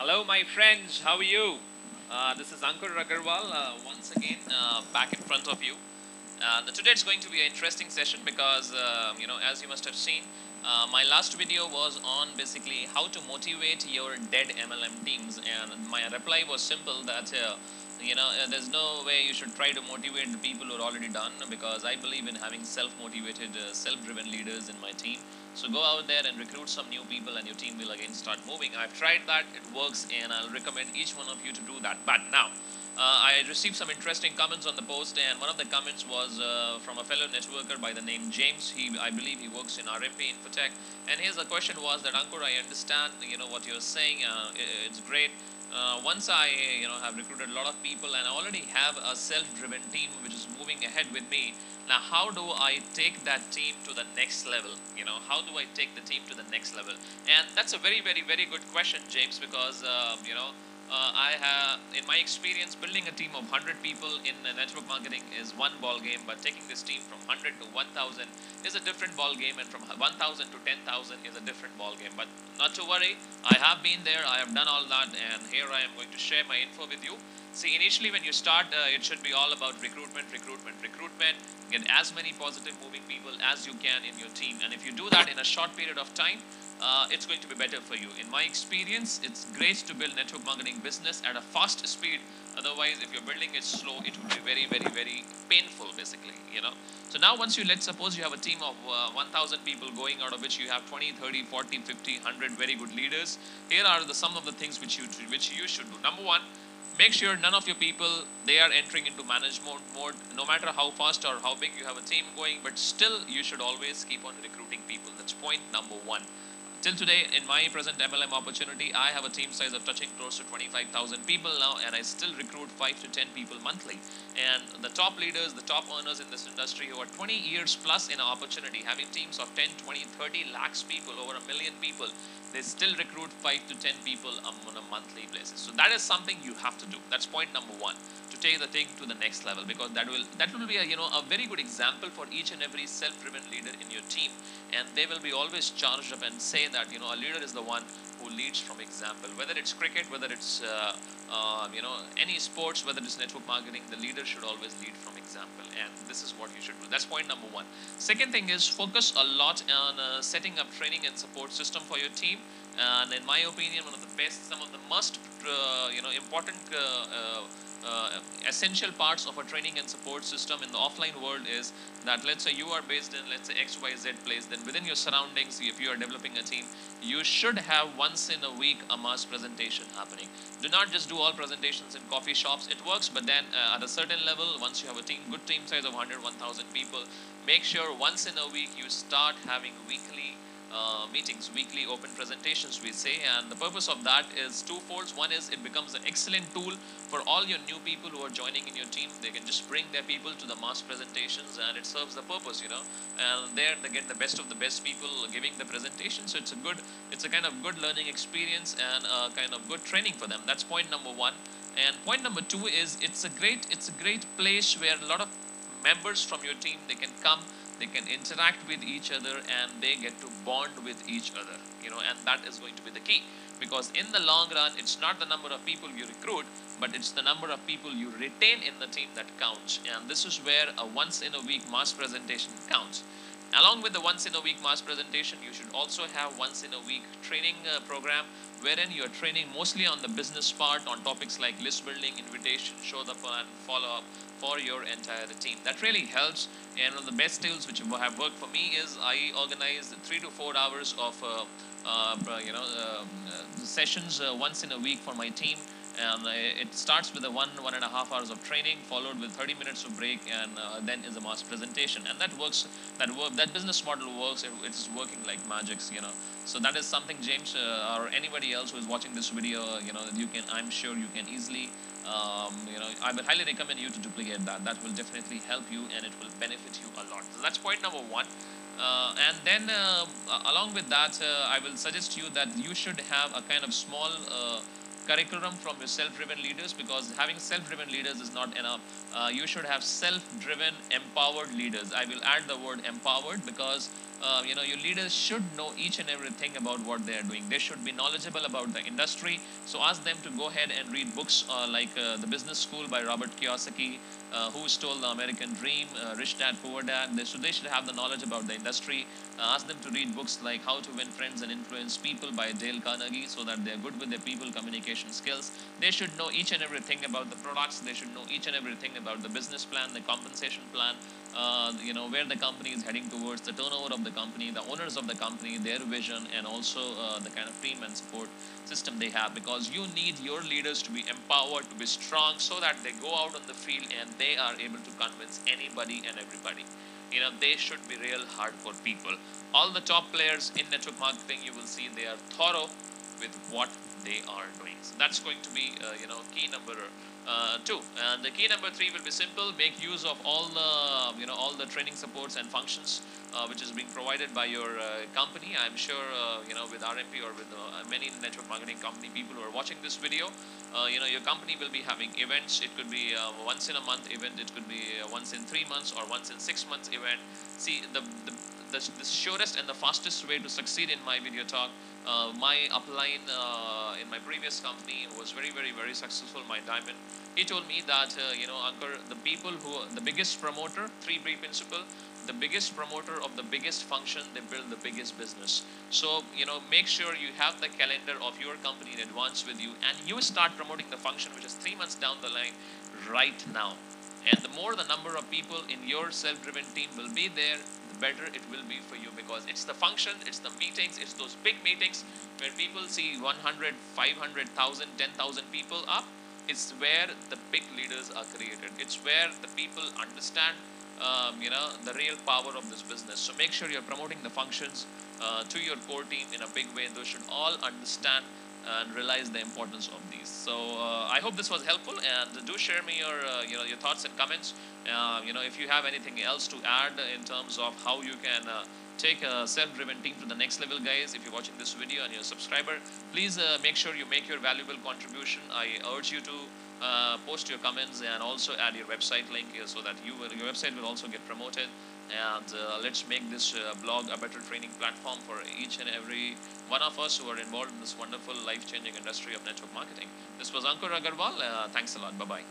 Hello, my friends. How are you? This is Ankur Agarwal once again back in front of you. Today it's going to be an interesting session because as you must have seen, my last video was on basically how to motivate your dead MLM teams, and my reply was simple that there's no way you should try to motivate the people who are already done, because I believe in having self-motivated, self-driven leaders in my team. So go out there and recruit some new people, and your team will again start moving. I've tried that; it works, and I'll recommend each one of you to do that. But now, I received some interesting comments on the post, and one of the comments was from a fellow networker by the name James. I believe he works in RMP Infotech, and his question was that, Ankur, I understand what you're saying. It's great. Once I have recruited a lot of people, and I already have a self-driven team which is moving ahead with me. Now, how do I take that team to the next level? How do I take the team to the next level? And that's a very, very, very good question, James, because I have, in my experience, building a team of 100 people in network marketing is one ball game, but taking this team from 100 to 1,000 is a different ball game, and from 1,000 to 10,000 is a different ball game. But not to worry, I have been there, I have done all that, and here I am going to share my info with you. See, initially when you start, it should be all about recruitment, recruitment, recruitment. Get as many positive moving people as you can in your team, and if you do that in a short period of time, it's going to be better for you. In my experience, it's great to build network marketing business at a fast speed. Otherwise, if you're building it slow, it would be very, very, very painful, basically. So now, once let's suppose you have a team of 1,000 people going, out of which you have 20, 30, 40, 50, 100 very good leaders. Here are some of the things which you should do. Number one, make sure none of your people, they are entering into management mode, no matter how fast or how big you have a team going, but still you should always keep on recruiting people. That's point number one. Till today, in my present MLM opportunity, I have a team size of touching close to 25,000 people now, and I still recruit 5 to 10 people monthly. And the top leaders, the top earners in this industry, who are 20 years plus in an opportunity, having teams of 10, 20, 30 lakhs people, over a million people, they still recruit 5 to 10 people on a monthly basis. So that is something you have to do. That's point number one, to take the thing to the next level, because that will be a very good example for each and every self-driven leader in your team, and they will be always charged up and say that a leader is the one who leads from example. Whether it's cricket, whether it's any sports, whether it's network marketing, the leader should always lead from example, and this is what you should do. That's point number one. Second thing is, focus a lot on setting up training and support system for your team. And in my opinion, one of the best, some of the most important essential parts of a training and support system in the offline world is that, let's say you are based in, let's say, XYZ place, then within your surroundings, if you are developing a team, you should have once in a week a mass presentation happening. Do not just do all presentations in coffee shops. It works, but then at a certain level, once you have a good team size of 100, 1,000 people, make sure once in a week you start having weekly meetings, weekly open presentations, we say. And the purpose of that is twofold. One is, it becomes an excellent tool for all your new people who are joining in your team. They can just bring their people to the mass presentations, and it serves the purpose. And there they get the best of the best people giving the presentation. So it's a kind of good learning experience, and a kind of good training for them. That's point number one. And point number two is, it's a great place where a lot of members from your team, they can come, they can interact with each other, and they get to bond with each other. And that is going to be the key, because in the long run, it's not the number of people you recruit, but it's the number of people you retain in the team that counts. And this is where a once in a week mass presentation counts. Along with the once in a week mass presentation, you should also have once in a week training program, wherein you're training mostly on the business part, on topics like list building, invitation, show the plan, follow up, for your entire team. That really helps. And one of the best tools which have worked for me is, I organize 3 to 4 hours of sessions once in a week for my team. And it starts with a 1.5 hours of training, followed with 30 minutes of break, and then is a mass presentation. And that works. That business model works. It's working like magic. So that is something, James, or anybody else who is watching this video, you can. I'm sure you can easily. I would highly recommend you to duplicate that. That will definitely help you, and it will benefit you a lot. So that's point number one. And then along with that, I will suggest you that you should have a kind of small curriculum from your self-driven leaders, because having self-driven leaders is not enough. You should have self-driven, empowered leaders. I will add the word empowered, because your leaders should know each and everything about what they are doing. They should be knowledgeable about the industry. So ask them to go ahead and read books like The Business School by Robert Kiyosaki, Who Stole the American Dream, Rich Dad Poor Dad. They should have the knowledge about the industry. Ask them to read books like How to Win Friends and Influence People by Dale Carnegie, so that they're good with their people communication skills. They should know each and everything about the products. They should know each and everything about the business plan, the compensation plan, where the company is heading towards, the turnover of the company, the owners of the company, their vision, and also the kind of team and support system they have. Because you need your leaders to be empowered, to be strong, so that they go out on the field and they are able to convince anybody and everybody. They should be real hardcore people. All the top players in network marketing, you will see they are thorough with what they are doing. So that's going to be, key number two. And the key number three will be simple: make use of all the training supports and functions which is being provided by your company. I'm sure with RMP or with many network marketing company people who are watching this video, your company will be having events. It could be once in a month event. It could be once in 3 months or once in 6 months event. See, the surest and the fastest way to succeed in my video talk, my upline in my previous company was very, very, very successful, my diamond. He told me that, Ankur, the biggest promoter, 3B principle, the biggest promoter of the biggest function, they build the biggest business. So, make sure you have the calendar of your company in advance with you, and you start promoting the function which is 3 months down the line right now. And the more the number of people in your self-driven team will be there, the better it will be for you, because it's the function, it's the meetings, it's those big meetings where people see 100, 500,000, 10,000 people up. It's where the big leaders are created. It's where the people understand, the real power of this business. So make sure you're promoting the functions to your core team in a big way. Those should all understand and realize the importance of these. So I hope this was helpful, and do share me your thoughts and comments. If you have anything else to add in terms of how you can take a self-driven team to the next level, guys. If you're watching this video and you're a subscriber, please make sure you make your valuable contribution. I urge you to post your comments and also add your website link here, so that your website will also get promoted. And let's make this blog a better training platform for each and every one of us who are involved in this wonderful life-changing industry of network marketing. This was Ankur Agarwal. Thanks a lot. Bye-bye.